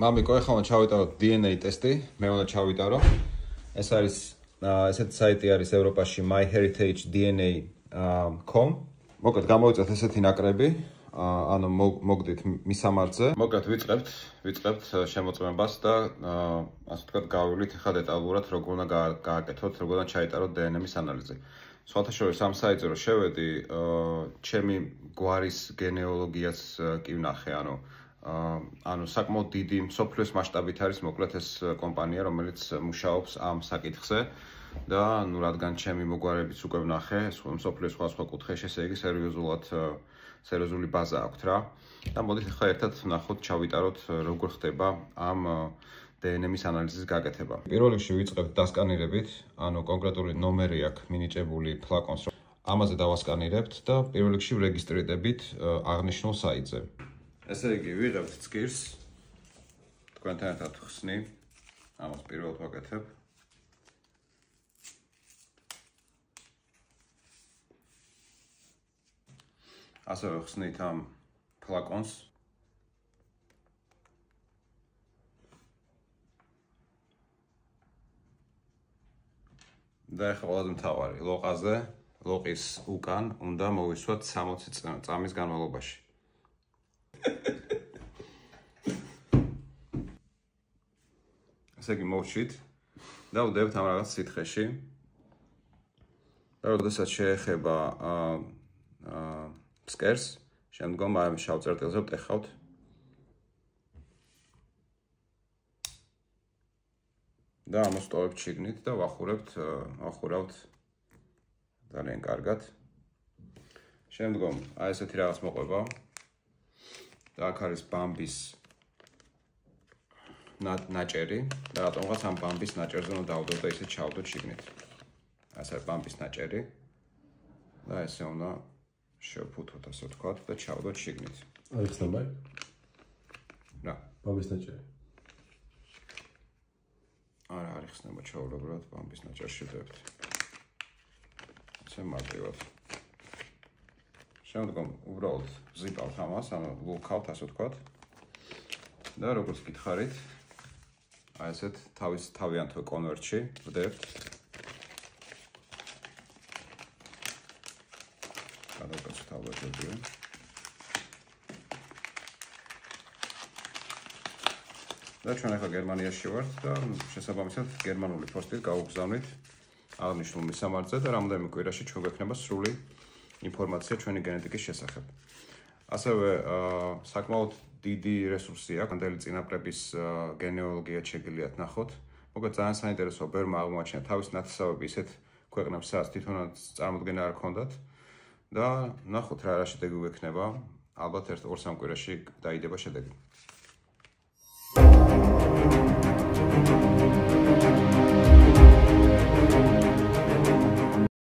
მამიკო, ეხლა უნდა ჩავიტაროთ DNA ტესტი, მე უნდა ჩავიტარო. ეს არის ესეთი საიტი არის ევროპაში myheritage.dna.com. მოკლედ გამოვიწევთ ესეთი ნაკრები, ანუ მოგდით მისამართზე. მოკლედ ვიწყებთ შემოწმებას და ასე ვთქვათ, გავივლით ახლა დეტალურად როგორ უნდა გააკეთოთ, როგორ უნდა ჩაიტაროთ DNA-ის ანალიზი. სხვათა შორის ამ საიტზე რომ შევედი, ჩემი გვარის გენეოლოგიას კი ვნახე, ანუ საკმაოდ დიდი მსოფლიოს მასშტაბით არის მოკლედ ეს კომპანია, რომელიც მუშაობს ამ საკითხზე და რადგან ჩემი მოგვარებიც უკვე ვნახე, მსოფლიოს სხვა კუთხეში, ესე იგი სერიოზული ბაზა აქვთ რა. და მოდით ახლა ერთად ვნახოთ, ჩავიტაროთ როგორ ხდება ამ DNA-ის ანალიზის გაკეთება. პირველ რიგში ვიწყებთ დასკანირებით, ანუ კონკრეტული ნომერი აქვს მინიჭებული ფლაკონს, ამაზე დავასკანირებთ და პირველ რიგში ვრეგისტრირდებით აღნიშნულ საიტზე. ესე იგი, ვიღებთ წკირს, თქვენთან ერთად ხსნი, ამას პირველად ვაკეთებ. ასევე ხსნით ამ ფლაკონს. და ახლა ყველაზე მთავარი, ლოყაზე, ლოყის უკან უნდა მოვისვათ 60 წამის განმავლობაში. ესე იგი მოვშით და ვდებთ ამ რაღაც სითხეში. და როდესაც შეეხება ფსკერს, შემდგომ ამ შავ წერტილზე ვტეხავთ. და ამოსტოვებთ შიგნით და ვახურავთ ძალიან კარგად. შემდგომ აი ესეთი რაღაც მოყვება. და აქ არის ბამბის ნაჭერი და რატომღაც ამ ბამბის ნაჭერზე უნდა დავდოთ და ისე ჩავდოთ შიგნით. ეს არის ბამბის ნაჭერი და ესე უნდა შევფუთოთ, ასე ვთქვათ, და ჩავდოთ შიგნით. არ იხსნება? რა? ბამბის ნაჭერი. არა, არ იხსნება ჩაულებრად ბამბის ნაჭერში ვდებთ. ასე მარტივად. შემდგომ უბრალოდ ვზიტავთ ამას, ანუ ლულქავთ, ასე ვთქვათ. და როგორც გითხარით, აი ესეთ თავიანთო კონვერტში ვდებთ. გადავკეთოთ ალბათებია. და ჩვენ ახლა გერმანიაში ვართ და შესაბამისად გერმანული ფოსტით გავუგზავნით აღნიშნულ მისამართზე და რამდენიმე კვირაში ჩვენ გვექნება სრული ინფორმაცია ჩვენი გენეტიკის შესახებ. ასევე საკმაოდ დიდი რესურსი აქვს, ამდელი წინაპრების გენეოლოგია შეგიძლიათ ნახოთ. მოკლედ ძალიან საინტერესოა, ბევრმა აღმოაჩინა თავის ნათესავები ისეთ ქვეყნებს, სადაც თვითონაც წარმოდგენა არ ჰქონდათ და ნახოთ რა შედეგი გვექნება. ალბათ 1-2 კვირაში დაიდება შედეგი.